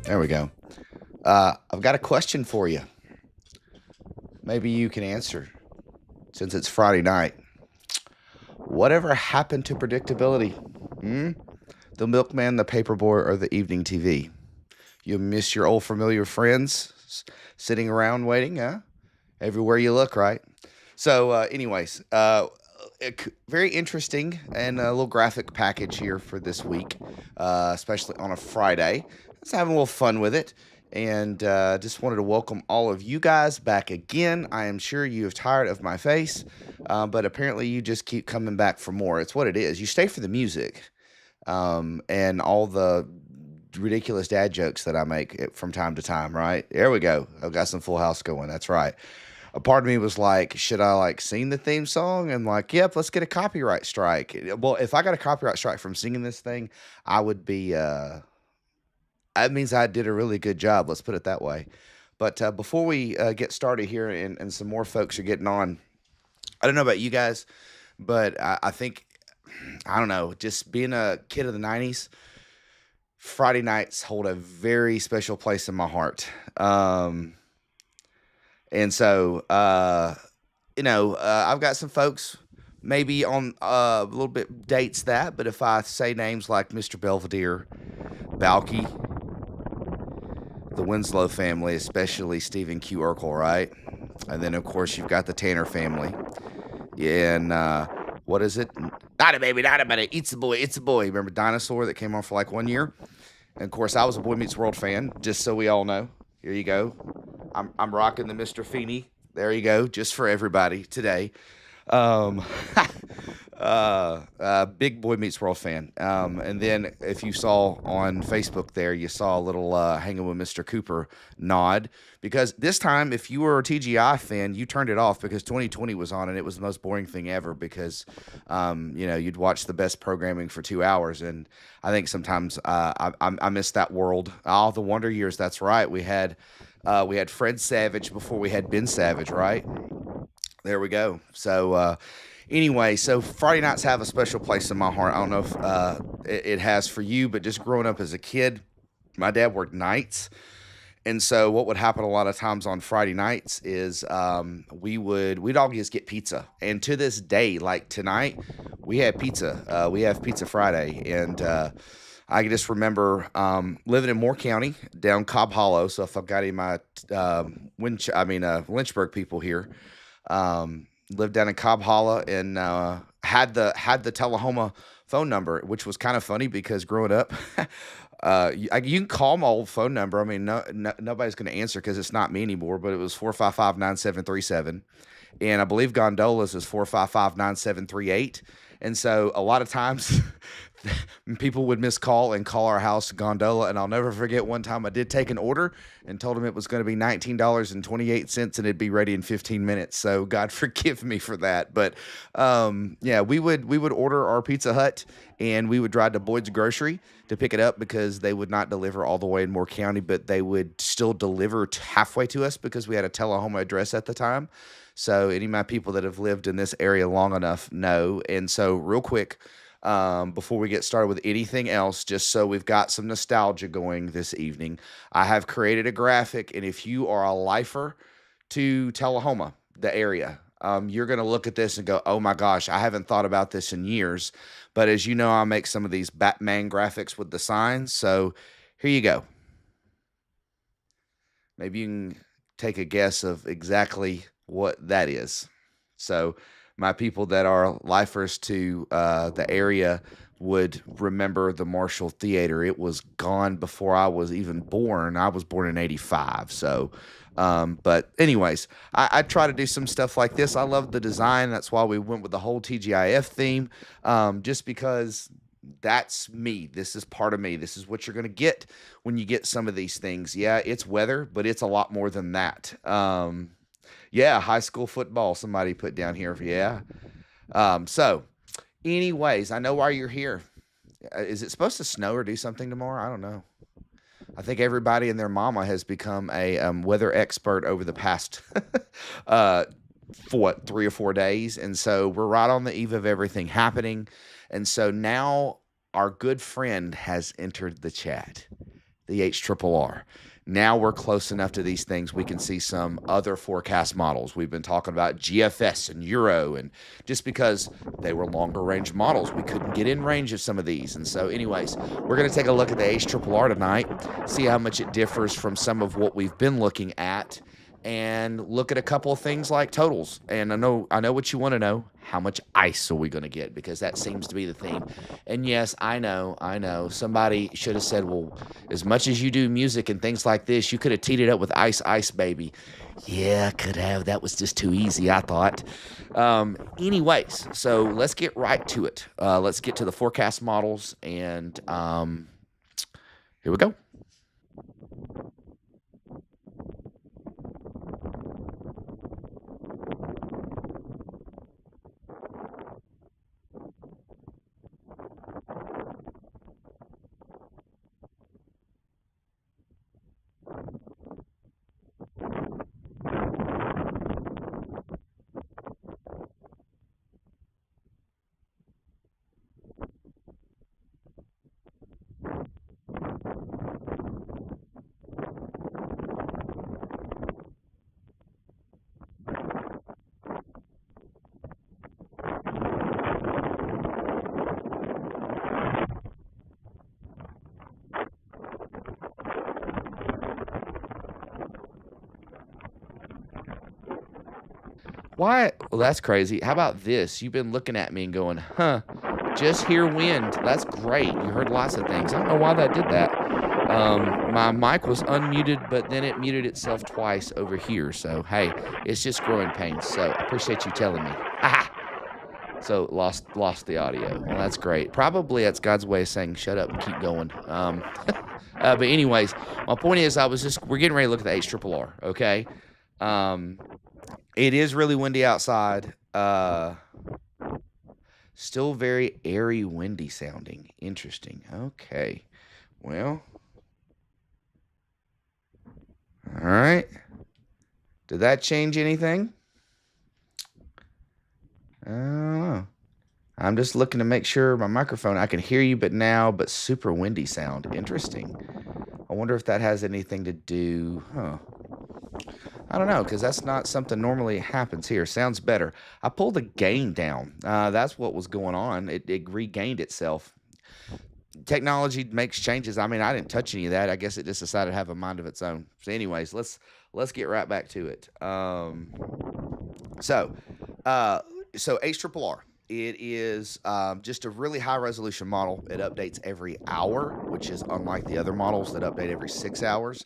There we go. I've got a question for you. Maybe you can answer since it's Friday night. Whatever happened to predictability? Hmm? The milkman, the paperboy, or the evening TV? You miss your old familiar friends sitting around waiting, huh? Everywhere you look, right? So, very interesting and a little graphic package here for this week, especially on a Friday. Let's have a little fun with it. And just wanted to welcome all of you guys back again. I am sure you have tired of my face, but apparently you just keep coming back for more. It's what it is. You stay for the music and all the ridiculous dad jokes that I make from time to time, right? There we go. I've got some Full House going. That's right. A part of me was like, should I like sing the theme song? And like, yep, let's get a copyright strike. Well, if I got a copyright strike from singing this thing, I would be, that means I did a really good job. Let's put it that way. But before we get started here and some more folks are getting on, I don't know about you guys, but I think, I don't know, just being a kid of the 90s, Friday nights hold a very special place in my heart. And so, I've got some folks maybe on a little bit dates that, but if I say names like Mr. Belvedere, Balky, the Winslow family, especially Stephen Q. Urkel, right? And then, of course, you've got the Tanner family. Yeah, and what is it? Not a baby, not a baby. It's a boy, it's a boy. Remember Dinosaur that came on for like 1 year? And of course, I was a Boy Meets World fan, just so we all know. Here you go. I'm rocking the Mr. Feeney. There you go, just for everybody today. Um, Big Boy Meets World fan. And then if you saw on Facebook there, you saw a little hanging with Mr. Cooper nod because this time, if you were a TGI fan, you turned it off because 2020 was on and it was the most boring thing ever because, you'd watch the best programming for 2 hours. And I think sometimes I miss that world. Oh, the Wonder Years. That's right. We had Fred Savage before we had Ben Savage, right? There we go. So, anyway, so Friday nights have a special place in my heart. I don't know if it has for you, but just growing up as a kid, my dad worked nights. And so what would happen a lot of times on Friday nights is we'd all just get pizza. And to this day, like tonight, we had pizza. We have Pizza Friday. And I can just remember living in Moore County down Cobb Hollow. So if I've got any of my Lynchburg people here, lived down in Cobb Hollow and had the Tullahoma phone number, which was kind of funny because growing up, you can call my old phone number. I mean, nobody's going to answer because it's not me anymore. But it was 455-9737, and I believe Gondola's is 455-9738. And so a lot of times people would miss call and call our house Gondola. And I'll never forget one time I did take an order and told him it was going to be $19.28 and it'd be ready in 15 minutes. So God forgive me for that. But yeah, we would order our Pizza Hut and we would drive to Boyd's Grocery to pick it up because they would not deliver all the way in Moore County, but they would still deliver halfway to us because we had a Tullahoma address at the time. So any of my people that have lived in this area long enough know. And so real quick, before we get started with anything else, just so we've got some nostalgia going this evening, I have created a graphic. And if you are a lifer to Tullahoma, the area, you're going to look at this and go, oh my gosh, I haven't thought about this in years. But as you know, I make some of these Batman graphics with the signs. So here you go. Maybe you can take a guess of exactly what that is. So my people that are lifers to the area would remember the Marshall Theater. It was gone before I was even born. I was born in 85. So, but anyways, I try to do some stuff like this. I love the design. That's why we went with the whole TGIF theme, just because that's me. This is part of me. This is what you're going to get when you get some of these things. Yeah, it's weather, but it's a lot more than that. Yeah, high school football, somebody put down here. Yeah. So, anyways, I know why you're here. Is it supposed to snow or do something tomorrow? I don't know. I think everybody and their mama has become a weather expert over the past, for what, 3 or 4 days. And so we're right on the eve of everything happening. And so now our good friend has entered the chat. the HRRR. Now we're close enough to these things. We can see some other forecast models. We've been talking about GFS and Euro, and just because they were longer range models, we couldn't get in range of some of these. And so, anyways, we're going to take a look at the HRRR tonight, see how much it differs from some of what we've been looking at, and look at a couple of things like totals. And I know what you want to know. How much ice are we going to get? Because that seems to be the theme. And yes, I know. Somebody should have said, well, as much as you do music and things like this, you could have teed it up with Ice Ice Baby. Yeah, could have. That was just too easy, I thought. Anyways, so let's get right to it. Let's get to the forecast models, and here we go. Why? Well, that's crazy. How about this? You've been looking at me and going, huh, just hear wind. That's great. You heard lots of things. I don't know why that did that. My mic was unmuted, but then it muted itself twice over here. So, hey, it's just growing pains. So, I appreciate you telling me. Aha! So, lost the audio. Well, that's great. Probably that's God's way of saying, shut up and keep going. But anyways, my point is we're getting ready to look at the HRRR, okay? It is really windy outside. Still very airy, windy sounding. Interesting. Okay. Well. All right. Did that change anything? I don't know. I'm just looking to make sure my microphone, I can hear you, but super windy sound. Interesting. I wonder if that has anything to do. I don't know, because that's not something normally happens here. Sounds better. I pulled the gain down. That's what was going on. It regained itself. Technology makes changes. I mean, I didn't touch any of that. I guess it just decided to have a mind of its own. So, anyways, let's get right back to it. So HRRR. It is just a really high resolution model. It updates every hour, which is unlike the other models that update every 6 hours.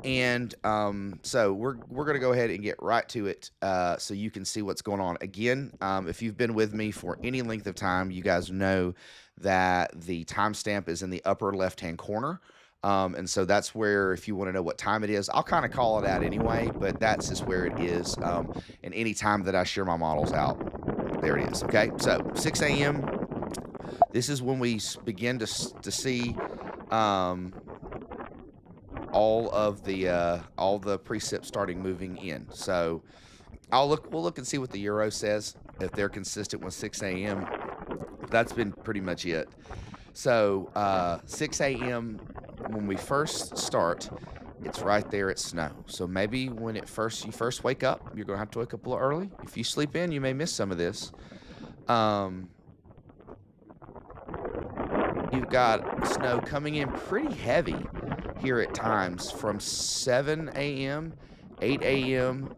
And so we're going to go ahead and get right to it so you can see what's going on. Again, if you've been with me for any length of time, you guys know that the timestamp is in the upper left-hand corner. And so that's where, if you want to know what time it is, I'll kind of call it out anyway, but that's just where it is. And any time that I share my models out, there it is. Okay, so 6 a.m. This is when we begin to see all the Precip starting moving in. So we'll look and see what the Euro says, if they're consistent with 6 a.m. That's been pretty much it. So 6 a.m. when we first start, it's right there at snow. So maybe when you first wake up, you're gonna have to wake up a little early. If you sleep in, you may miss some of this. You've got snow coming in pretty heavy here at times from 7 a.m., 8 a.m.,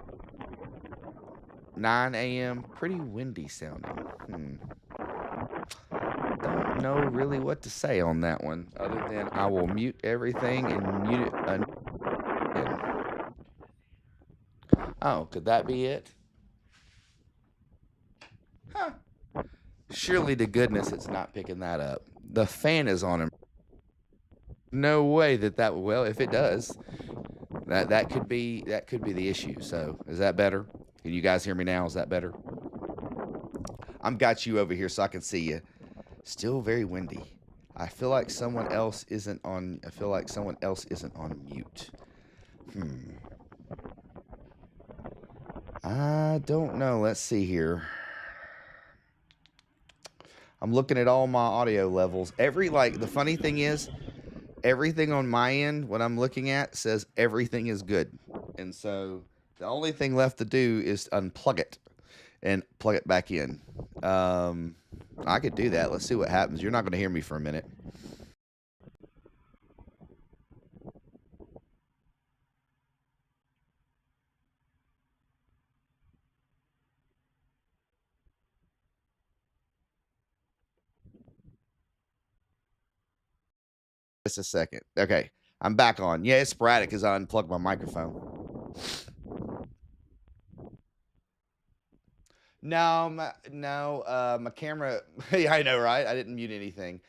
9 a.m. Pretty windy sounding. Don't know really what to say on that one, other than I will mute everything and mute it again. Oh, could that be it? Huh. Surely to goodness it's not picking that up. The fan is on him. No way well, if it does, that could be the issue. So is that better? Can you guys hear me now? Is that better? I'm got you over here so I can see you. Still very windy. I feel like someone else isn't on mute. I don't know. Let's see here. I'm looking at all my audio levels. The funny thing is, everything on my end, what I'm looking at, says everything is good. And so the only thing left to do is unplug it and plug it back in. Um, I could do that. Let's see what happens. You're not going to hear me for a minute. Just a second. Okay. I'm back on. Yeah, it's sporadic because I unplugged my microphone. No, my camera. Yeah, I know, right? I didn't mute anything.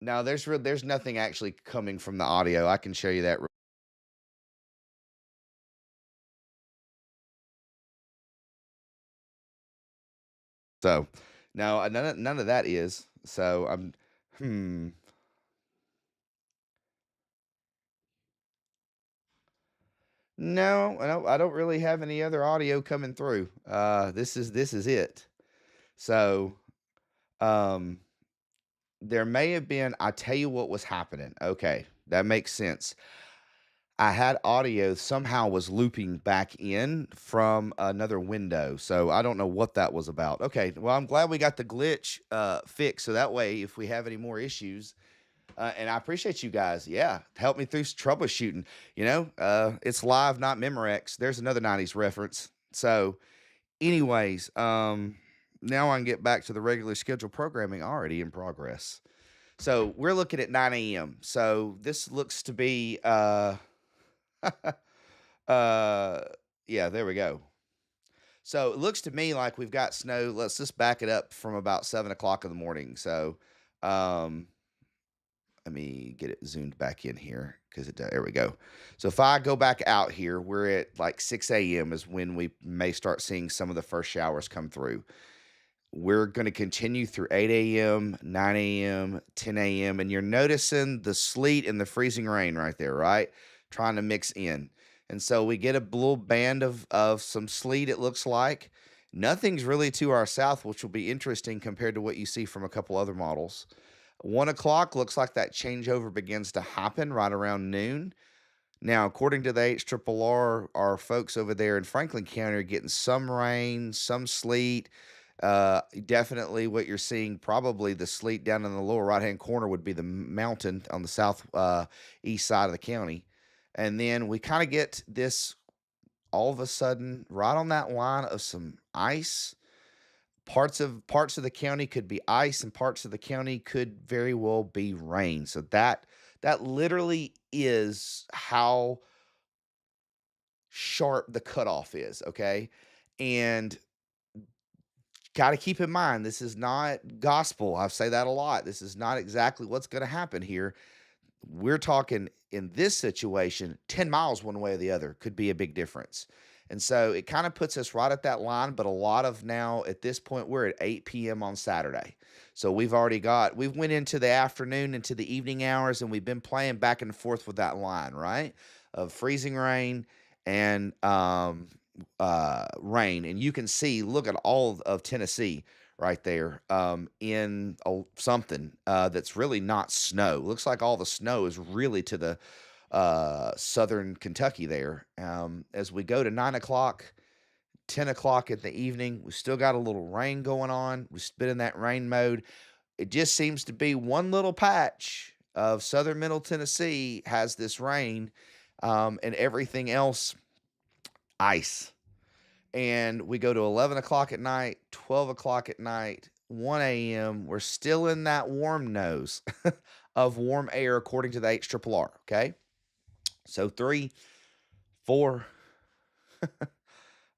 No, there's nothing actually coming from the audio. I can show you that. So, no, none of that is. So I'm, hmm. No, I don't really have any other audio coming through. This is it. So, um, there may have been. I tell you what was happening. Okay, that makes sense. I had audio somehow was looping back in from another window. So I don't know what that was about. Okay, well I'm glad we got the glitch fixed. So that way, if we have any more issues, and I appreciate you guys. Yeah, help me through troubleshooting. It's live, not Memorex. There's another '90s reference. So, anyways, now I can get back to the regular scheduled programming already in progress. So we're looking at 9 a.m. So this looks to be uh yeah, there we go. So it looks to me like we've got snow. Let's just back it up from about 7 o'clock in the morning. So um let me get it zoomed back in here because there we go. So if I go back out here, we're at like 6 a.m. is when we may start seeing some of the first showers come through. We're going to continue through 8 a.m., 9 a.m., 10 a.m. And you're noticing the sleet and the freezing rain right there, right? Trying to mix in. And so we get a little band of some sleet, it looks like. Nothing's really to our south, which will be interesting compared to what you see from a couple other models. 1 o'clock looks like that changeover begins to happen right around noon. Now, according to the HRRR, our folks over there in Franklin County are getting some rain, some sleet. Definitely what you're seeing, probably the sleet down in the lower right-hand corner would be the mountain on the south east side of the county. And then we kind of get this all of a sudden right on that line of some ice. Parts of the county could be ice, and parts of the county could very well be rain. So that literally is how sharp the cutoff is, okay? And got to keep in mind, this is not gospel. I say that a lot. This is not exactly what's going to happen here. We're talking in this situation, 10 miles one way or the other could be a big difference. And so it kind of puts us right at that line. But a lot of now at this point, we're at 8 p.m. on Saturday. So we've went into the afternoon, into the evening hours, and we've been playing back and forth with that line, right? Of freezing rain and rain. And you can see, look at all of Tennessee right there in something that's really not snow. Looks like all the snow is really to the southern Kentucky there. As we go to 9 o'clock, 10 o'clock in the evening, we still got a little rain going on. We've been in that rain mode. It just seems to be one little patch of southern middle Tennessee has this rain, and everything else ice. And we go to 11 o'clock at night, 12 o'clock at night, 1 a.m. We're still in that warm nose of warm air, according to the HRRR. Okay. So 3, 4,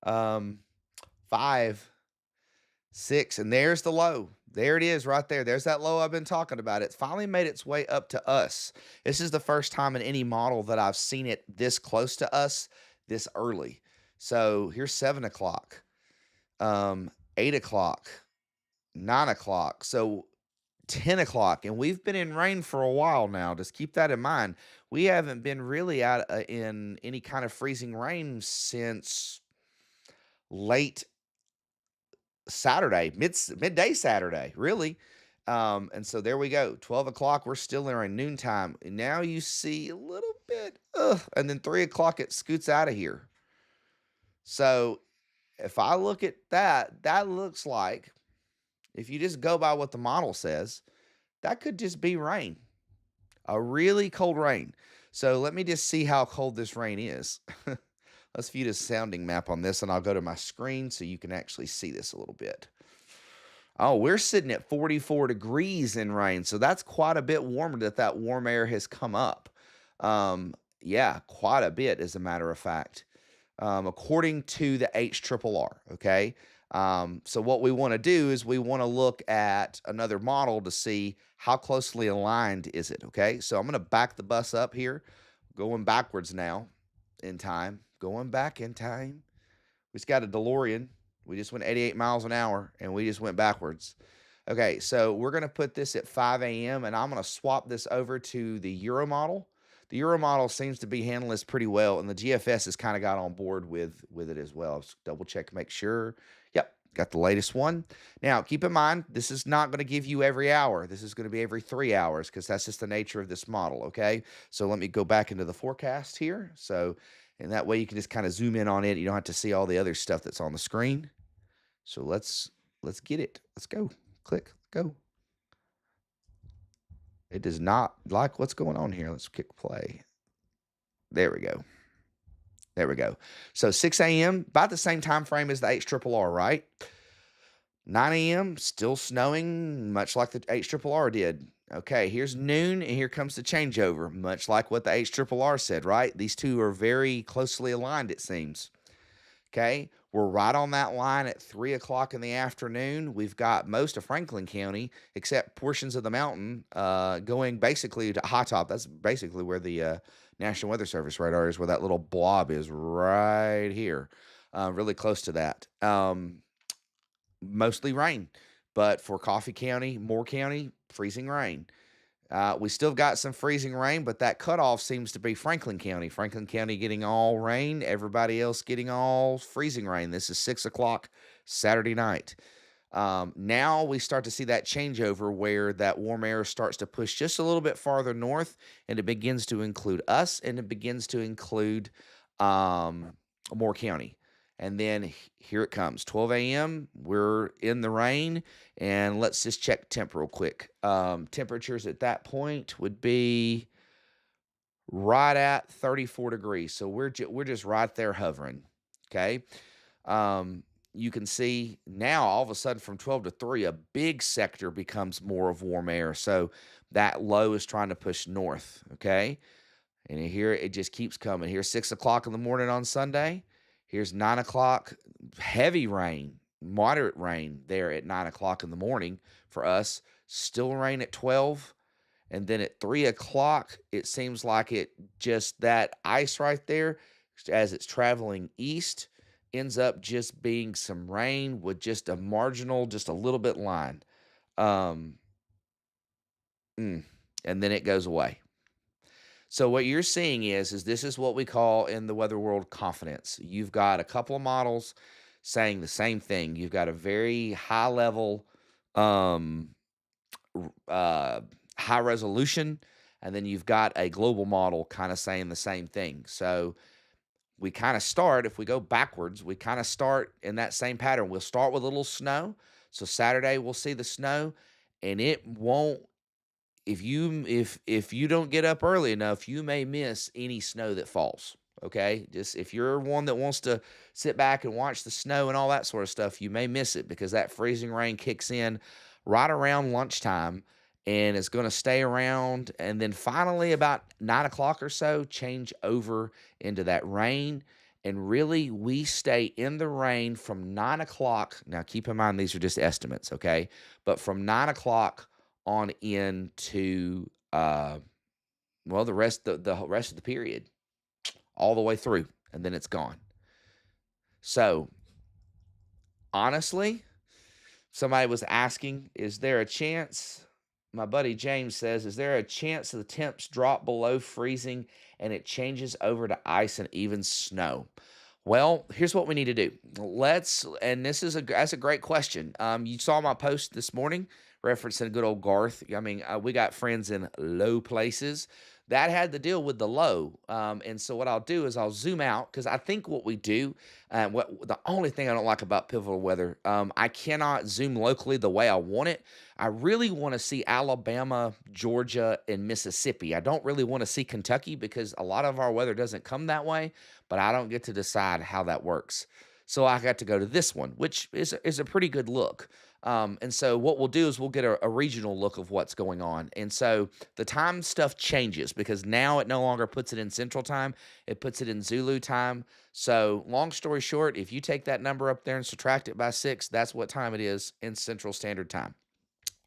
um, 5, 6, and there's the low. There it is right there. There's that low I've been talking about. It's finally made its way up to us. This is the first time in any model that I've seen it this close to us this early. So here's 7 o'clock, 8 o'clock, 9 o'clock. So 10 o'clock, and we've been in rain for a while now. Just keep that in mind. We haven't been really out in any kind of freezing rain since late Saturday, midday Saturday, really. And so there we go. 12 o'clock, we're still in our noontime. And now you see a little bit, and then 3 o'clock, it scoots out of here. So if I look at that, that looks like, if you just go by what the model says, that could just be rain, a really cold rain. So let me just see how cold this rain is. Let's view the sounding map on this, and I'll go to my screen so you can actually see this a little bit. Oh, we're sitting at 44 degrees in rain, so that's quite a bit warmer that warm air has come up. Yeah, quite a bit, as a matter of fact, according to the HRRR, okay? So what we want to do is we want to look at another model to see how closely aligned is it, okay? So I'm going to back the bus up here, going backwards now in time, going back in time. We just got a DeLorean. We just went 88 miles an hour, and we just went backwards. Okay, so we're going to put this at 5 a.m., and I'm going to swap this over to the Euro model. The Euro model seems to be handling this pretty well, and the GFS has kind of got on board with it as well. Let's double check, make sure. Yep, got the latest one. Now, keep in mind, this is not going to give you every hour. This is going to be every 3 hours because that's just the nature of this model, okay? So let me go back into the forecast here. So, and that way you can just kind of zoom in on it. You don't have to see all the other stuff that's on the screen. So let's get it. Let's go. Click, go. It does not like what's going on here. Let's click play. There we go. There we go. So 6 a.m., about the same time frame as the HRRR, right? 9 a.m., still snowing, much like the HRRR did. Okay, here's noon, and here comes the changeover, much like what the HRRR said, right? These two are very closely aligned, it seems. Okay, we're right on that line at 3 o'clock in the afternoon. We've got most of Franklin County, except portions of the mountain, going basically to high top. That's basically where the National Weather Service radar is, where that little blob is right here, really close to that. Mostly rain, but for Coffee County, Moore County, freezing rain. We still got some freezing rain, but that cutoff seems to be Franklin County. Franklin County getting all rain, everybody else getting all freezing rain. This is 6 o'clock Saturday night. Now we start to see that changeover where that warm air starts to push just a little bit farther north, and it begins to include us, and it begins to include Moore County. And then here it comes, 12 a.m. We're in the rain, and let's just check temp real quick. Temperatures at that point would be right at 34 degrees. So we're just right there hovering. Okay. You can see now all of a sudden from 12 to 3, a big sector becomes more of warm air. So that low is trying to push north. Okay. And here it just keeps coming. Here's 6 o'clock in the morning on Sunday. Here's 9 o'clock, heavy rain, moderate rain there at 9 o'clock in the morning for us. Still rain at 12. And then at 3 o'clock, it seems like it just that ice right there, as it's traveling east, ends up just being some rain with just a marginal, just a little bit line. And then it goes away. So what you're seeing is this is what we call in the weather world confidence. You've got a couple of models saying the same thing. You've got a very high level, high resolution, and then you've got a global model kind of saying the same thing. So we kind of start, if we go backwards, we kind of start in that same pattern. We'll start with a little snow. So Saturday we'll see the snow, and it won't, if you don't get up early enough, you may miss any snow that falls. Okay, just if you're one that wants to sit back and watch the snow and all that sort of stuff, you may miss it because that freezing rain kicks in right around lunchtime, and it's going to stay around, and then finally about 9 o'clock or so change over into that rain. And really, we stay in the rain from 9 o'clock. Now, keep in mind, these are just estimates, okay? But from 9 o'clock on into the rest of the period, all the way through, and then it's gone. So honestly, somebody was asking, is there a chance? My buddy James says, is there a chance the temps drop below freezing and it changes over to ice and even snow? Well, here's what we need to do. And that's a great question. You saw my post this morning referencing good old Garth. I mean, we got friends in low places that had to deal with the low. And so what I'll do is I'll zoom out because I think what we do, what the only thing I don't like about pivotal weather, I cannot zoom locally the way I want it. I really want to see Alabama, Georgia, and Mississippi. I don't really want to see Kentucky because a lot of our weather doesn't come that way, but I don't get to decide how that works. So I got to go to this one, which is a pretty good look. And so what we'll do is we'll get a regional look of what's going on. And so the time stuff changes because now it no longer puts it in Central Time; it puts it in Zulu time. So long story short, if you take that number up there and subtract it by 6, that's what time it is in Central Standard Time.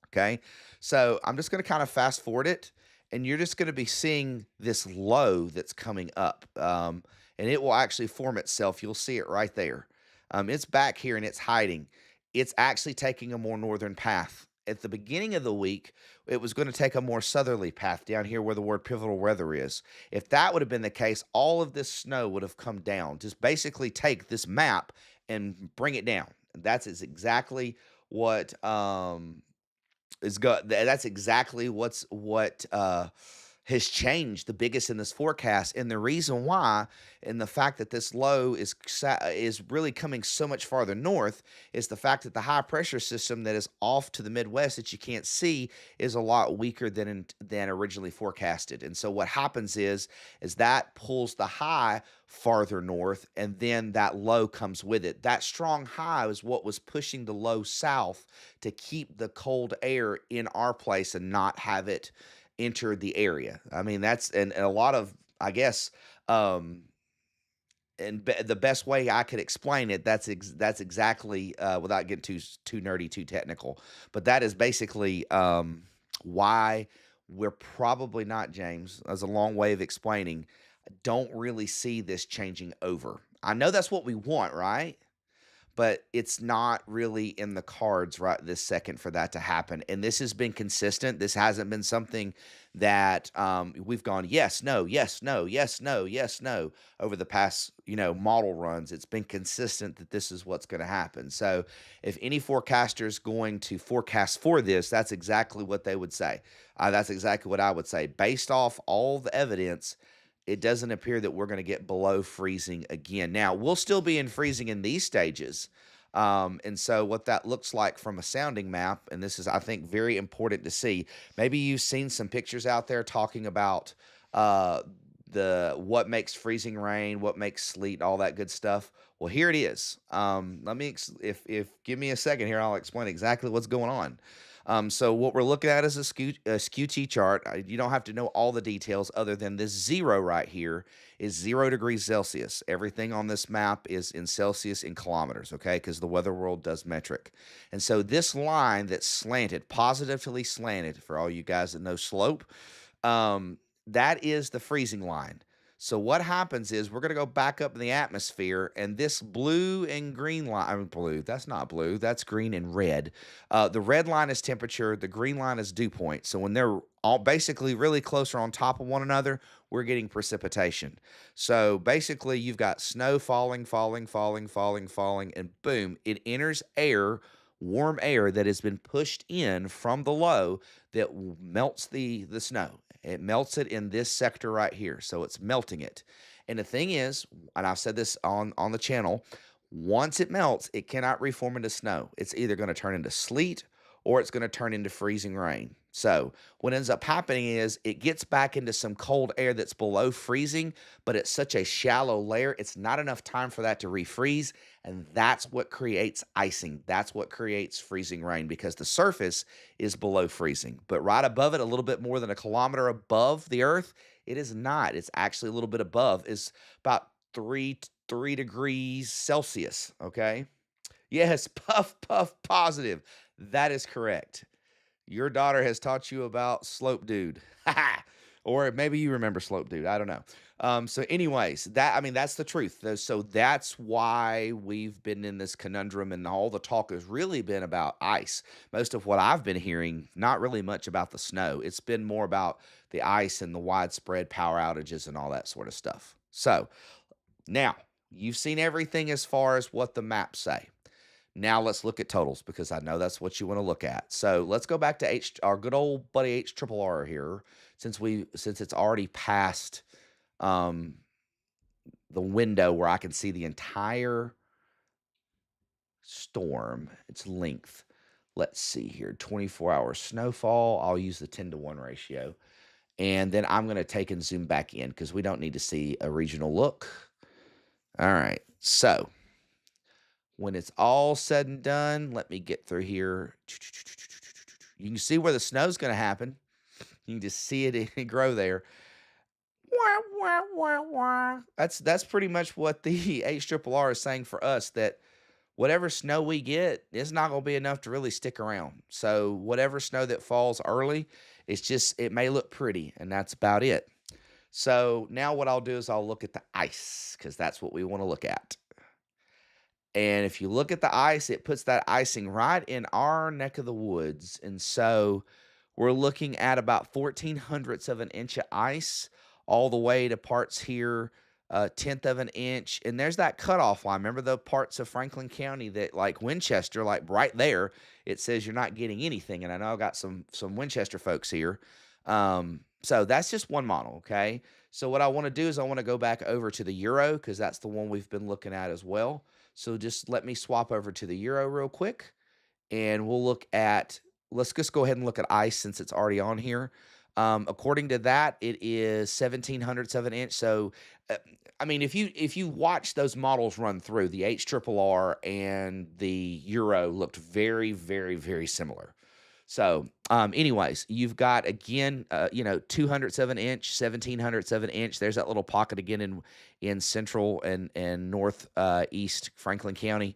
Okay. So I'm just going to kind of fast forward it, and you're just going to be seeing this low that's coming up. And it will actually form itself. You'll see it right there. It's back here and it's hiding. It's actually taking a more northern path. At the beginning of the week, it was going to take a more southerly path down here where the word pivotal weather is. If that would have been the case, all of this snow would have come down. Just basically take this map and bring it down. Exactly what that's exactly what has changed the biggest in this forecast, and the reason why, and the fact that this low is really coming so much farther north, is the fact that the high pressure system that is off to the Midwest that you can't see is a lot weaker than originally forecasted. And so what happens is that pulls the high farther north, and then that low comes with it. That strong high is what was pushing the low south to keep the cold air in our place and not have it enter the area. I mean, and a lot of, I guess, um, the best way I could explain it, that's exactly without getting too nerdy, too technical, but that is basically why we're probably not, James. As a long way of explaining, don't really see this changing over. I know that's what we want, right? But it's not really in the cards right this second for that to happen. And this has been consistent. This hasn't been something that we've gone yes, no, yes, no, yes, no, yes, no over the past model runs. It's been consistent that this is what's going to happen. So if any forecaster is going to forecast for this, that's exactly what they would say. That's exactly what I would say based off all the evidence. It doesn't appear that we're going to get below freezing again. Now, we'll still be in freezing in these stages. And so what that looks like from a sounding map, and this is, I think, very important to see. Maybe you've seen some pictures out there talking about the what makes freezing rain, what makes sleet, all that good stuff. Well, here it is. If give me a second here, I'll explain exactly what's going on. So what we're looking at is a skew chart. You don't have to know all the details other than this 0 right here is 0 degrees Celsius. Everything on this map is in Celsius in kilometers, okay? Because the weather world does metric. And so this line that's slanted, positively slanted, for all you guys that know slope, that is the freezing line. So what happens is we're going to go back up in the atmosphere, and this blue and green line, I mean blue, that's not blue, that's green and red. The red line is temperature, the green line is dew point. So when they're all basically really close or on top of one another, we're getting precipitation. So basically you've got snow falling, falling, falling, falling, falling, and boom, it enters air, warm air that has been pushed in from the low that melts the snow. It melts it in this sector right here. So it's melting it. And the thing is, and I've said this on the channel, once it melts, it cannot reform into snow. It's either going to turn into sleet or it's going to turn into freezing rain. So what ends up happening is it gets back into some cold air that's below freezing, but it's such a shallow layer, it's not enough time for that to refreeze. And that's what creates icing. That's what creates freezing rain because the surface is below freezing. But right above it, a little bit more than a kilometer above the earth, it is not. It's actually a little bit above. It's about 3 degrees Celsius, okay? Yes, puff, puff, positive. That is correct. Your daughter has taught you about Slope Dude. Or maybe you remember Slope Dude. I don't know. So anyways, that's the truth. So that's why we've been in this conundrum, and all the talk has really been about ice. Most of what I've been hearing, not really much about the snow. It's been more about the ice and the widespread power outages and all that sort of stuff. So now You've seen everything as far as what the maps say. Now let's look at totals because I know that's what you want to look at. So let's go back to our good old buddy H triple R here, since it's already past um, the window where I can see the entire storm, its length. Let's see here, 24-hour snowfall. I'll use the 10-to-1 ratio. And then I'm going to take and zoom back in because we don't need to see a regional look. All right. So when it's all said and done, let me get through here. You can see where the snow's going to happen. You can just see it grow there. That's pretty much what the HRRR is saying for us, that whatever snow we get, it's not going to be enough to really stick around. So whatever snow that falls early, it may look pretty, and that's about it. So now what I'll do is I'll look at the ice because that's what we want to look at. And if you look at the ice, it puts that icing right in our neck of the woods. And so we're looking at about 1400ths of an inch of ice all the way to parts here, a tenth of an inch. And there's that cutoff line. Remember the parts of Franklin County that, like Winchester, like right there, it says you're not getting anything. And I know I've got some Winchester folks here. So that's just one model, okay? So what I want to do is I want to go back over to the Euro because that's the one we've been looking at as well. So just let me swap over to the Euro real quick, and we'll look at, let's just go ahead and look at ice since it's already on here. According to that, it is 1700ths of an inch. So, I mean, if you watch those models run through, the HRRR and the Euro looked very, very, very similar. So, anyways, you've got again, 200ths of an inch, 1700ths of an inch. There's that little pocket again in central and north east Franklin County.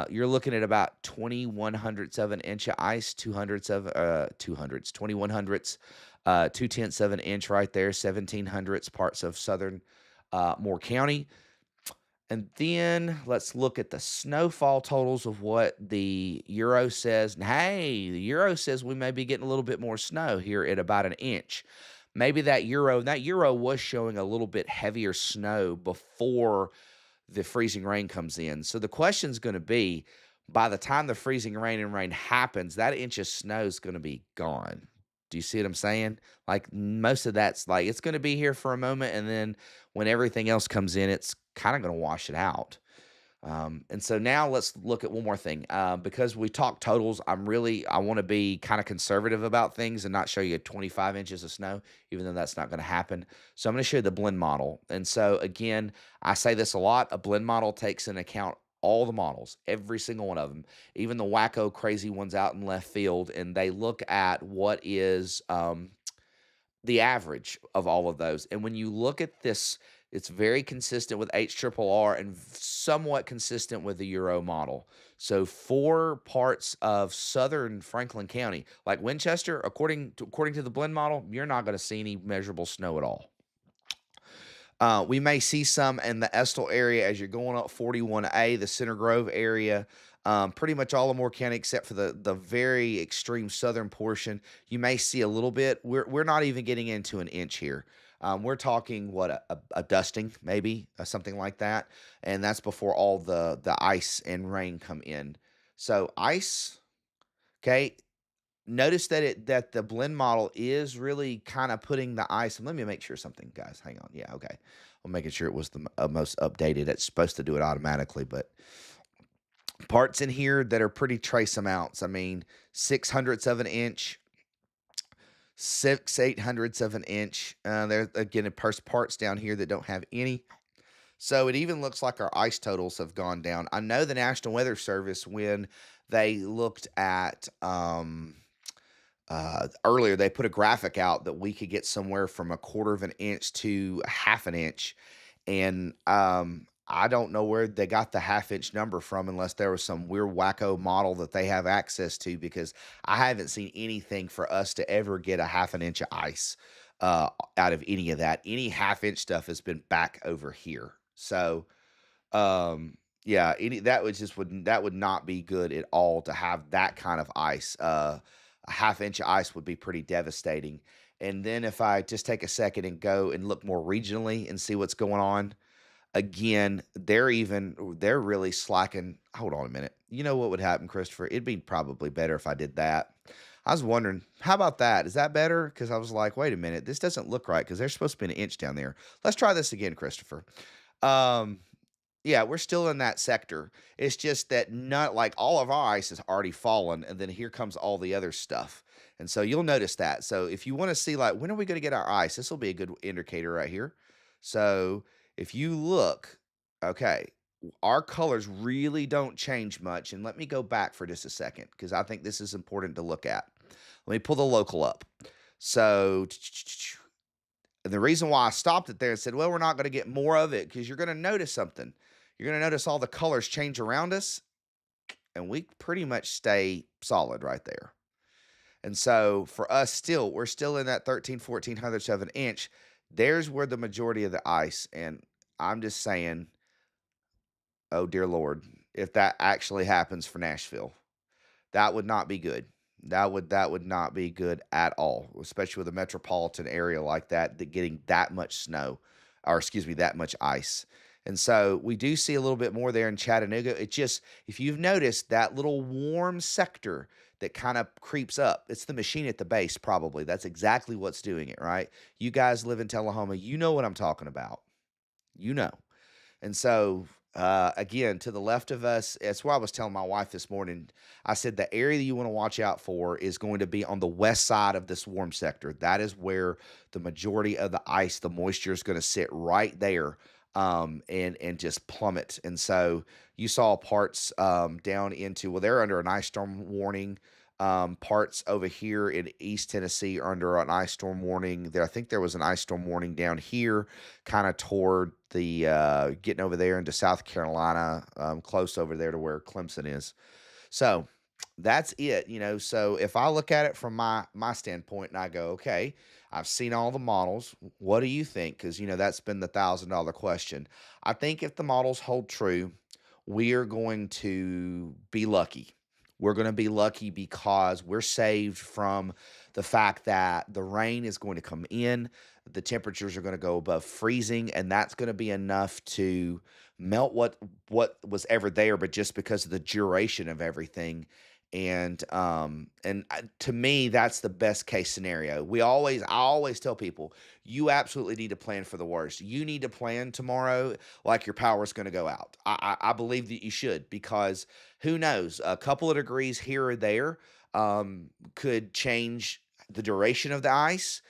You're looking at about 2100ths of an inch of ice, 2100ths, 2/10ths of an inch right there, 1700ths parts of southern Moore County. And then let's look at the snowfall totals of what the Euro says. And hey, the Euro says we may be getting a little bit more snow here at about an inch. Maybe that Euro was showing a little bit heavier snow before the freezing rain comes in. So the question's going to be, by the time the freezing rain happens, that inch of snow is going to be gone. Do you see what I'm saying? Like most of that's like it's going to be here for a moment, and then when everything else comes in, it's kind of going to wash it out. And so now let's look at one more thing. Because we talk totals, I want to be kind of conservative about things and not show you 25 inches of snow, even though that's not going to happen. So I'm going to show you the blend model. And so again, I say this a lot, a blend model takes into account all the models, every single one of them, even the wacko crazy ones out in left field. And they look at what is, the average of all of those. And when you look at this, it's very consistent with HRRR and somewhat consistent with the Euro model. So 4 parts of southern Franklin County, like Winchester, according to the blend model, you're not going to see any measurable snow at all. We may see some in the Estill area as you're going up 41A, the Center Grove area. Pretty much all of Moore County except for the very extreme southern portion. You may see a little bit. We're not even getting into an inch here. We're talking a dusting maybe, something like that, and that's before all the ice and rain come in. So ice, okay. Notice that the blend model is really kind of putting the ice. And let me make sure something, guys. Hang on. Yeah, okay. I'm making sure it was the most updated. It's supposed to do it automatically, but parts in here that are pretty trace amounts. I mean, 600ths of an inch, 800ths of an inch. There again, parts down here that don't have any. So it even looks like our ice totals have gone down. I know the National Weather Service, when they looked at earlier, they put a graphic out that we could get somewhere from a quarter of an inch to a half an inch. And I don't know where they got the half-inch number from unless there was some weird wacko model that they have access to, because I haven't seen anything for us to ever get a half an inch of ice out of any of that. Any half-inch stuff has been back over here. So, yeah, that would not be good at all to have that kind of ice. A half inch of ice would be pretty devastating. And then if I just take a second and go and look more regionally and see what's going on, Again, they're really slacking. Hold on a minute. You know what would happen, Christopher? It'd be probably better if I did that. I was wondering, how about that? Is that better? Because I was like, wait a minute, this doesn't look right because there's supposed to be an inch down there. Let's try this again, Christopher. Um, yeah, we're still in that sector. It's just that not like all of our ice has already fallen, and then here comes all the other stuff. And so you'll notice that. So if you want to see like when are we going to get our ice, this will be a good indicator right here. So if you look, okay, our colors really don't change much. And let me go back for just a second because I think this is important to look at. Let me pull the local up. So and the reason why I stopped it there and said, well, we're not going to get more of it because you're going to notice something. You're going to notice all the colors change around us, and we pretty much stay solid right there. And so for us, still, we're still in that 13, 14 hundredths of an inch. There's where the majority of the ice, and I'm just saying, oh, dear Lord, if that actually happens for Nashville, that would not be good. That would not be good at all, especially with a metropolitan area like that, that getting that much snow, or excuse me, that much ice. And so we do see a little bit more there in Chattanooga. It just, if you've noticed that little warm sector that kind of creeps up, it's the machine at the base, probably. That's exactly what's doing it, right? You guys live in Tullahoma, you know what I'm talking about. You know. And so, again, to the left of us, that's where I was telling my wife this morning. I said the area that you want to watch out for is going to be on the west side of this warm sector. That is where the majority of the ice, the moisture is going to sit right there, and just plummet. And so you saw parts down into, well, they're under an ice storm warning. Parts over here in East Tennessee are under an ice storm warning. There, I think there was an ice storm warning down here, kind of toward the getting over there into South Carolina, close over there to where Clemson is. So that's it, you know. So if I look at it from my standpoint and I go, okay, I've seen all the models. What do you think? Because you know that's been the $1,000 question. I think if the models hold true, we are going to be lucky. We're going to be lucky because we're saved from the fact that the rain is going to come in, the temperatures are going to go above freezing, and that's going to be enough to melt what was ever there, but just because of the duration of everything. And to me, that's the best case scenario. I always tell people, you absolutely need to plan for the worst. You need to plan tomorrow like your power is going to go out. I believe that you should, because who knows, a couple of degrees here or there could change the duration of the ice,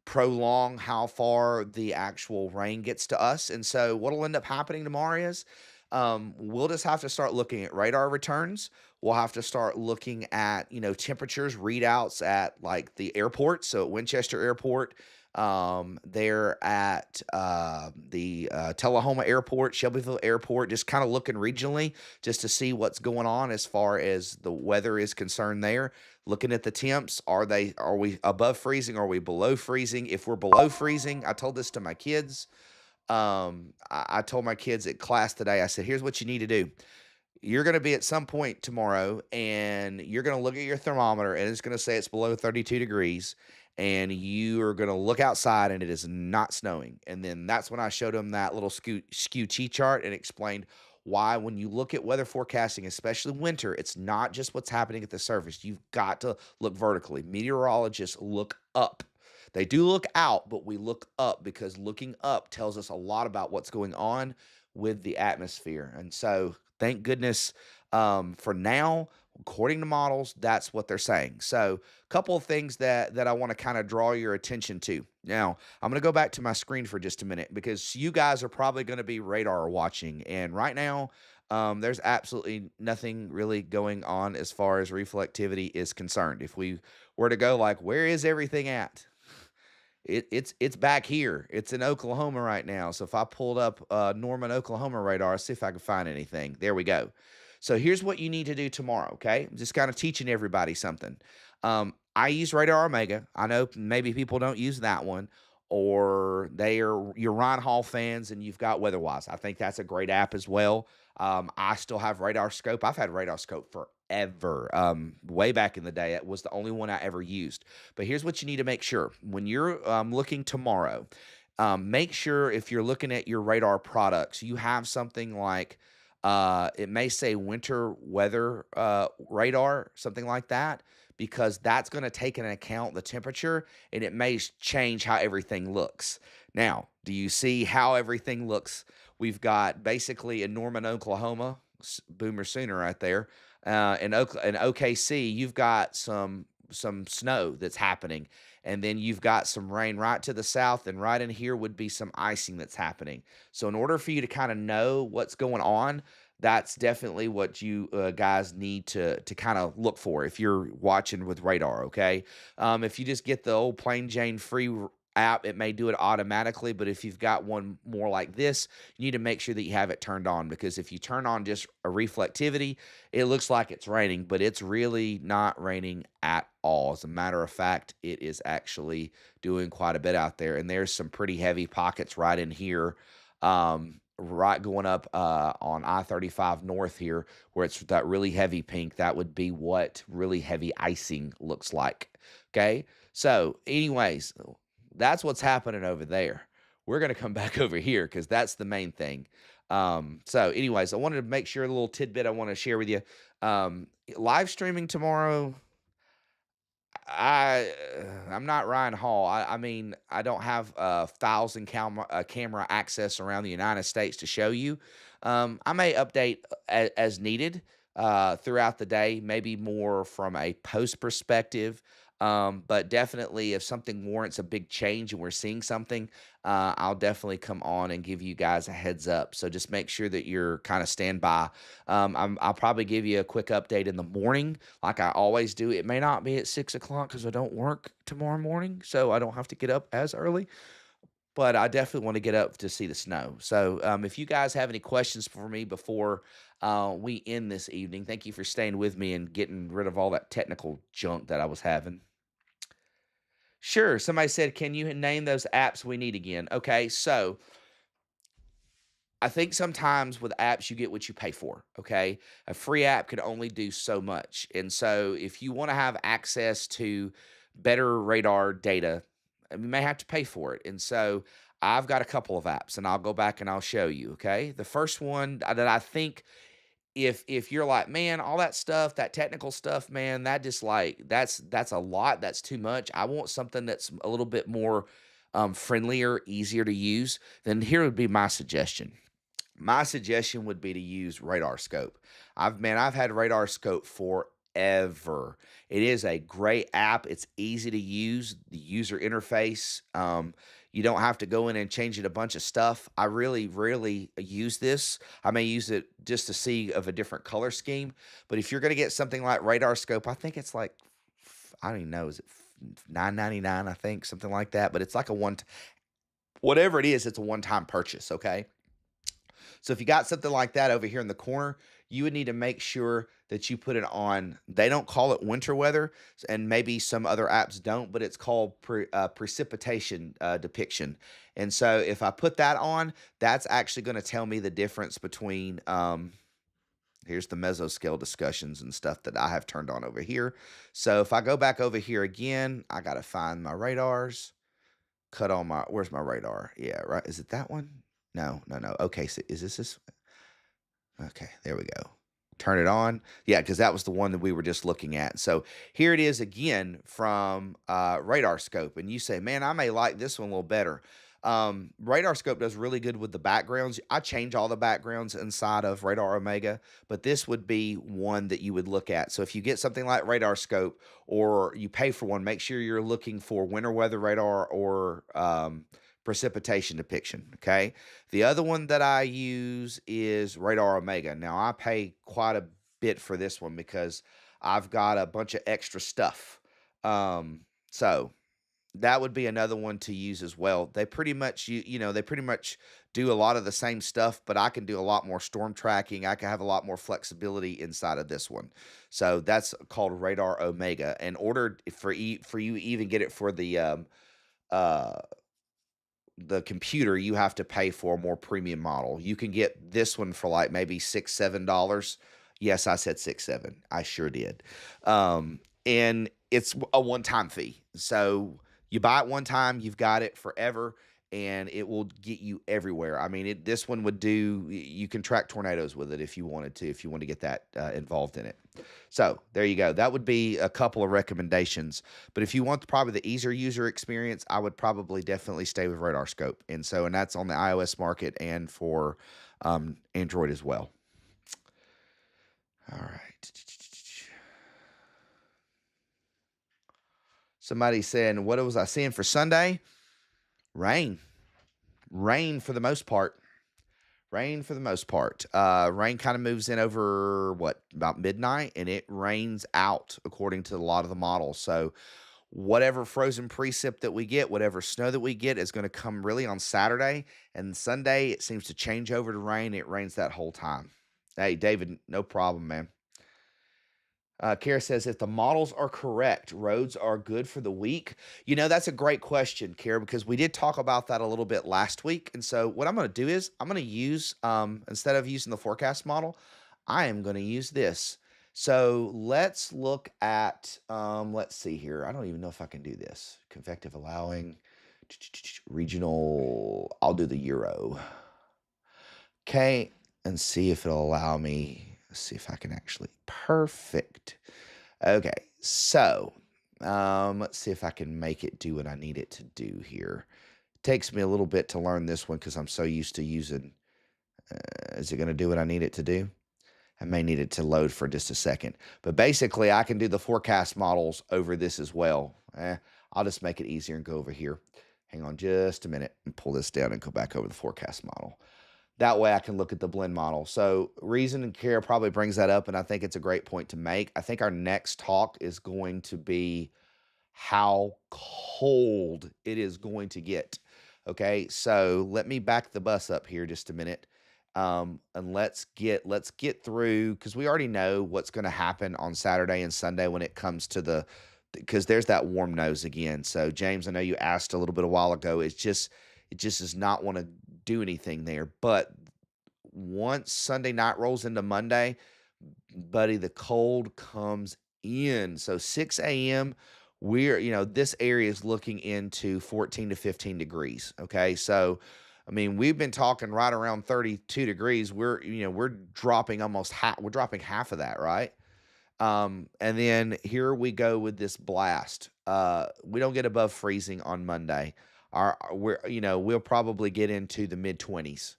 prolong how far the actual rain gets to us. And so what'll end up happening tomorrow is we'll just have to start looking at radar returns. We'll have to start looking at, temperatures readouts at like the airport. So at Winchester Airport, they're at the Tullahoma Airport, Shelbyville Airport, just kind of looking regionally just to see what's going on as far as the weather is concerned there. Looking at the temps, are we above freezing? Are we below freezing? If we're below freezing, I told this to my kids. I told my kids at class today, I said, here's what you need to do. You're going to be at some point tomorrow and you're going to look at your thermometer and it's going to say it's below 32 degrees, and you are going to look outside and it is not snowing. And then that's when I showed them that little skew T chart and explained why when you look at weather forecasting, especially winter, it's not just what's happening at the surface. You've got to look vertically. Meteorologists look up. They do look out, but we look up because looking up tells us a lot about what's going on with the atmosphere. And so, thank goodness, for now, according to models, that's what they're saying. So, a couple of things that I want to kind of draw your attention to. Now, I'm going to go back to my screen for just a minute because you guys are probably going to be radar watching. And right now, there's absolutely nothing really going on as far as reflectivity is concerned. If we were to go like, where is everything at? It's back here. It's in Oklahoma right now. So if I pulled up Norman, Oklahoma radar, see if I can find anything. There we go. So here's what you need to do tomorrow, okay? I'm just kind of teaching everybody something. I use Radar Omega. I know maybe people don't use that one, or you're Ryan Hall fans and you've got WeatherWise. I think that's a great app as well. I still have Radar Scope. I've had Radar Scope forever. Way back in the day, it was the only one I ever used. But here's what you need to make sure when you're looking tomorrow. Make sure if you're looking at your radar products, you have something like it may say winter weather radar, something like that, because that's going to take into account the temperature and it may change how everything looks. Now, do you see how everything looks? We've got basically in Norman, Oklahoma, Boomer Sooner right there, in OKC, you've got some snow that's happening, and then you've got some rain right to the south, and right in here would be some icing that's happening. So in order for you to kind of know what's going on, that's definitely what you guys need to kind of look for if you're watching with radar. Okay, if you just get the old plain Jane free app, it may do it automatically. But if you've got one more like this, you need to make sure that you have it turned on, because if you turn on just a reflectivity, it looks like it's raining, but it's really not raining at all. As a matter of fact, it is actually doing quite a bit out there. And there's some pretty heavy pockets right in here, right going up on I-35 North here, where it's that really heavy pink. That would be what really heavy icing looks like. Okay. So, anyways, that's what's happening over there. We're going to come back over here because that's the main thing. So anyways, I wanted to make sure a little tidbit I want to share with you. Live streaming tomorrow. I I'm not Ryan Hall. I mean, I don't have 1,000 camera access around the United States to show you. I may update as needed throughout the day, maybe more from a post perspective. But definitely, if something warrants a big change and we're seeing something, I'll definitely come on and give you guys a heads up. So just make sure that you're kind of standby. I'll probably give you a quick update in the morning like I always do. It may not be at 6 o'clock because I don't work tomorrow morning, so I don't have to get up as early. But I definitely want to get up to see the snow. So if you guys have any questions for me before we end this evening, thank you for staying with me and getting rid of all that technical junk that I was having. Sure. Somebody said, can you name those apps we need again? Okay. So I think sometimes with apps, you get what you pay for. Okay. A free app can only do so much. And so if you want to have access to better radar data, you may have to pay for it. And so I've got a couple of apps and I'll go back and I'll show you. Okay. The first one that I think, if you're like, man, all that stuff, that technical stuff, man, that just like that's a lot. That's too much. I want something that's a little bit more friendlier, easier to use. Then here would be my suggestion. My suggestion would be to use Radar Scope. I've had Radar Scope forever. It is a great app. It's easy to use. The user interface. You don't have to go in and change it a bunch of stuff. I really rarely use this. I may use it just to see of a different color scheme. But if you're going to get something like Radar Scope, I think it's like I don't even know. Is it $9.99? I think something like that. But it's like a whatever it is. It's a one-time purchase. Okay. So if you got something like that over here in the corner, you would need to make sure that you put it on. They don't call it winter weather, and maybe some other apps don't, but it's called precipitation depiction. And so if I put that on, that's actually going to tell me the difference between. Here's the mesoscale discussions and stuff that I have turned on over here. So if I go back over here again, I got to find my radars. Cut on my. Where's my radar? Yeah, right. Is it that one? No, no, no. Okay, so is this? Okay, there we go. Turn it on. Yeah, because that was the one that we were just looking at. So here it is again from Radar Scope. And you say, man, I may like this one a little better. Radar Scope does really good with the backgrounds. I change all the backgrounds inside of Radar Omega, but this would be one that you would look at. So if you get something like Radar Scope or you pay for one, make sure you're looking for winter weather radar or precipitation depiction. Okay. The other one that I use is Radar Omega. Now I pay quite a bit for this one because I've got a bunch of extra stuff. So that would be another one to use as well. They pretty much they pretty much do a lot of the same stuff, but I can do a lot more storm tracking. I can have a lot more flexibility inside of this one. So that's called Radar Omega. In order for you even get it for uh the computer, you have to pay for a more premium model. You can get this one for like maybe $6, $7. Yes, I said 6, 7. I sure did. And it's a one-time fee. So you buy it one time, you've got it forever. and it will get you everywhere. I mean, this one would do, you can track tornadoes with it if you wanted to, if you want to get that involved in it. So there you go. That would be a couple of recommendations. But if you want probably the easier user experience, I would probably definitely stay with Radar Scope. And that's on the iOS market and for Android as well. All right. Somebody saying, what was I seeing for Sunday? Rain. Rain for the most part. Rain for the most part. Rain kind of moves in over about midnight, and it rains out according to a lot of the models. So whatever frozen precip that we get, whatever snow that we get is going to come really on Saturday, and Sunday it seems to change over to rain. It rains that whole time. Hey, David, no problem, man. Kara says, if the models are correct, roads are good for the week. That's a great question, Kara, because we did talk about that a little bit last week. And so what I'm going to do is I'm going to use, instead of using the forecast model, I am going to use this. So let's look at, let's see here. I don't even know if I can do this. Convective allowing, regional, I'll do the Euro. Okay, and see if it'll allow me. Let's see if I can actually. Perfect. Okay, so let's see if I can make it do what I need it to do here. It takes me a little bit to learn this one because I'm so used to using. Is it going to do what I need it to do? I may need it to load for just a second. But basically, I can do the forecast models over this as well. I'll just make it easier and go over here. Hang on just a minute and pull this down and go back over the forecast model. That way I can look at the blend model. So Reason and Care probably brings that up, and I think it's a great point to make. I think our next talk is going to be how cold it is going to get. Okay, so let me back the bus up here just a minute. And let's get through, because we already know what's going to happen on Saturday and Sunday when it comes to because there's that warm nose again. So James, I know you asked a little bit a while ago. It just does not want to do anything there. But once Sunday night rolls into Monday, buddy, the cold comes in. So 6 a.m., this area is looking into 14 to 15 degrees. Okay. So, I mean, we've been talking right around 32 degrees. We're dropping almost half. We're dropping half of that, right? And then here we go with this blast. We don't get above freezing on Monday. We'll probably get into the mid 20s.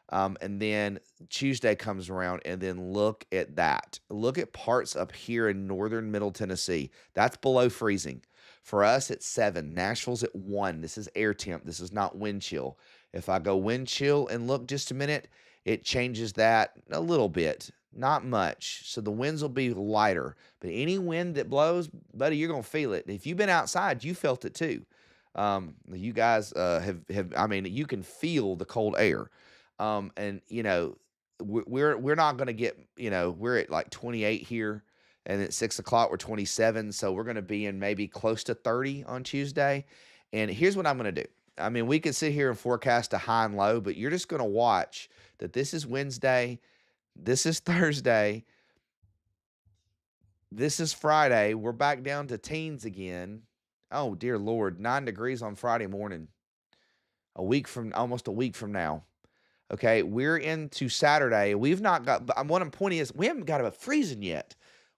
And then Tuesday comes around, and then look at that. Look at parts up here in northern Middle Tennessee. That's below freezing. For us, it's 7. Nashville's at 1. This is air temp. This is not wind chill. If I go wind chill and look just a minute, it changes that a little bit. Not much. So the winds will be lighter. But any wind that blows, buddy, you're going to feel it. If you've been outside, you felt it too. You guys I mean, you can feel the cold air. And we're not going to get, we're at like 28 here, and at 6 o'clock we're 27. So we're going to be in maybe close to 30 on Tuesday. And here's what I'm going to do. I mean, we could sit here and forecast a high and low, but you're just going to watch that this is Wednesday. This is Thursday. This is Friday. We're back down to teens again. Oh, dear Lord. 9 degrees on Friday morning. Almost a week from now. Okay, we're into Saturday. We've not got, but what I'm pointing is we haven't got above freezing yet.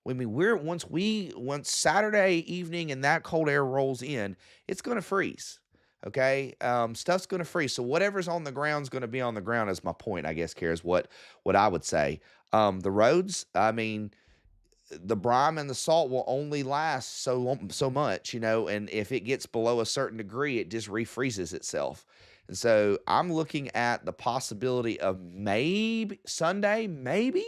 I mean, once Saturday evening and that cold air rolls in, it's going to freeze. Okay, stuff's going to freeze. So whatever's on the ground is going to be on the ground. Is my point, I guess. Cares what I would say. The roads. I mean, the brine and the salt will only last so much, and if it gets below a certain degree, it just refreezes itself. And so I'm looking at the possibility of maybe Sunday, getting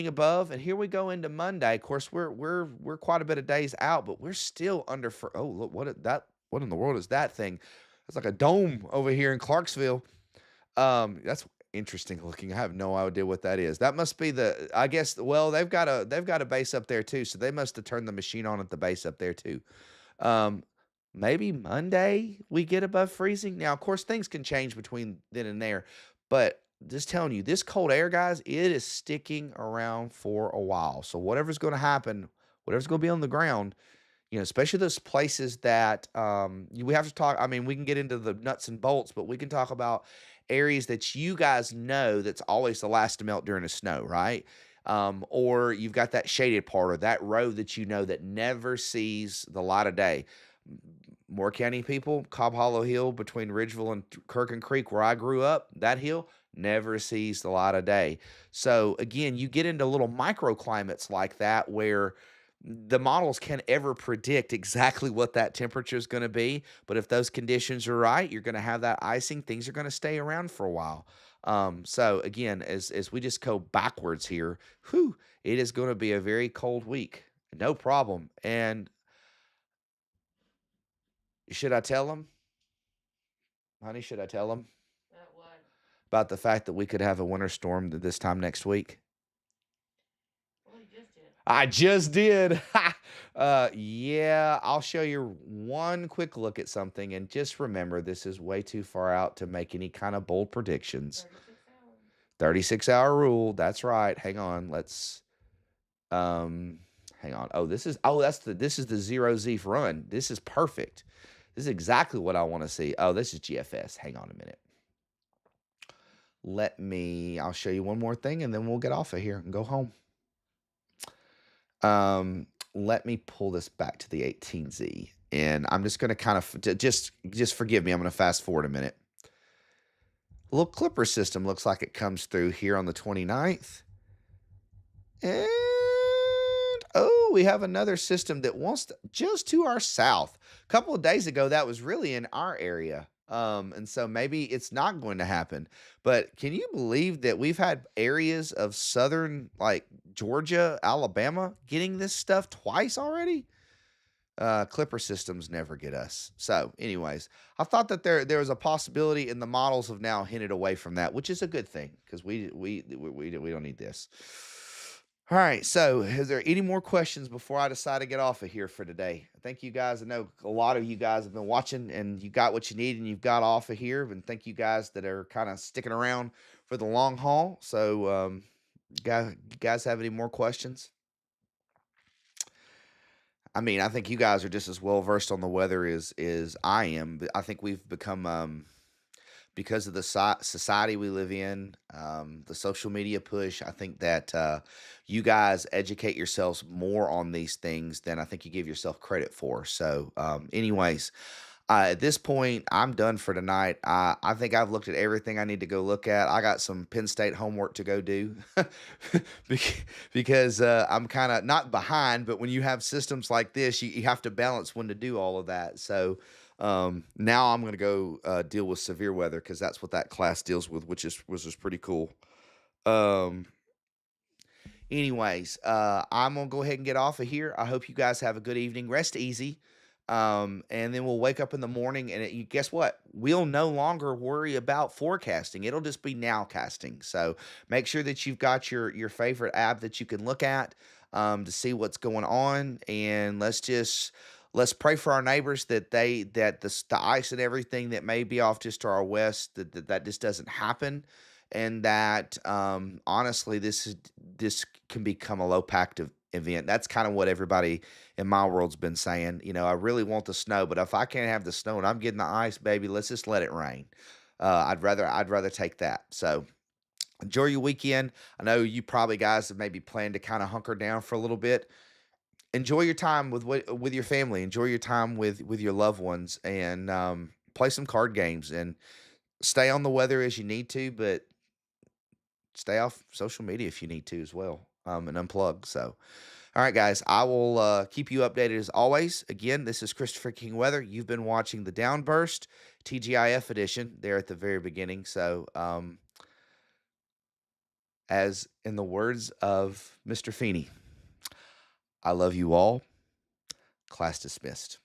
above. And here we go into Monday. Of course, we're quite a bit of days out, but we're still under for. Oh, look, what in the world is that thing? It's like a dome over here in Clarksville. That's interesting looking. I have no idea what that is. That must be I guess, well, they've got a base up there too, so they must have turned the machine on at the base up there too. Maybe Monday we get above freezing. Now, of course, things can change between then and there, but just telling you, this cold air, guys, it is sticking around for a while. So whatever's going to happen, whatever's going to be on the ground, especially those places that we have to talk. I mean, we can get into the nuts and bolts, but we can talk about areas that you guys know that's always the last to melt during the snow, right? Or you've got that shaded part or that road that you know that never sees the light of day. Moore County people, Cobb Hollow Hill between Ridgeville and Kirkin Creek, where I grew up, that hill never sees the light of day. So again, you get into little microclimates like that where the models can't ever predict exactly what that temperature is going to be. But if those conditions are right, you're going to have that icing. Things are going to stay around for a while. So again, as we just go backwards here, whew, it is going to be a very cold week. No problem. And should I tell them? Honey, should I tell them That what? about the fact that we could have a winter storm this time next week? Well, he just did. I just did. Yeah, I'll show you one quick look at something, and just remember, this is way too far out to make any kind of bold predictions. 36 hours. 36-hour rule. That's right. Hang on. Um hang on. This is the 0Z run. This is perfect. This is exactly what I want to see. Oh, this is GFS. Hang on a minute. I'll show you one more thing and then we'll get off of here and go home. Let me pull this back to the 18Z, and I'm just going to kind of just forgive me. I'm going to fast forward a minute. A little clipper system looks like it comes through here on the 29th. And oh, we have another system that wants just to our south. A couple of days ago, that was really in our area. And so maybe it's not going to happen. But can you believe that we've had areas of southern, like Georgia, Alabama, getting this stuff twice already? Clipper systems never get us. So, anyways, I thought that there was a possibility, and the models have now hinted away from that, which is a good thing because we don't need this. All right. So, is there any more questions before I decide to get off of here for today? Thank you guys. I know a lot of you guys have been watching, and you got what you need, and you've got off of here. And thank you guys that are kind of sticking around for the long haul. So, you guys have any more questions? I mean, I think you guys are just as well versed on the weather as I am. But I think we've become because of the society we live in, the social media push. I think that you guys educate yourselves more on these things than I think you give yourself credit for. So, anyways, at this point, I'm done for tonight. I think I've looked at everything I need to go look at. I got some Penn State homework to go do because I'm kind of not behind, but when you have systems like this, you have to balance when to do all of that. So now I'm going to go deal with severe weather because that's what that class deals with, which is pretty cool. Um, Anyways, I'm gonna go ahead and get off of here. I hope you guys have a good evening. Rest easy. And then we'll wake up in the morning and guess what? We'll no longer worry about forecasting. It'll just be nowcasting. So make sure that you've got your favorite app that you can look at to see what's going on. And let's pray for our neighbors that the ice and everything that may be off just to our west that just doesn't happen, and that honestly this can become a low packed event. That's kind of what everybody in my world's been saying. I really want the snow, but if I can't have the snow and I'm getting the ice, baby, let's just let it rain. I'd rather take that. So enjoy your weekend. I know you probably guys have maybe planned to kind of hunker down for a little bit. Enjoy your time with your family. Enjoy your time with your loved ones, and play some card games and stay on the weather as you need to, but stay off social media if you need to as well, and unplug. So, all right, guys, I will keep you updated as always. Again, this is Christopher King Weather. You've been watching the Downburst TGIF edition there at the very beginning. So, as in the words of Mr. Feeney, I love you all. Class dismissed.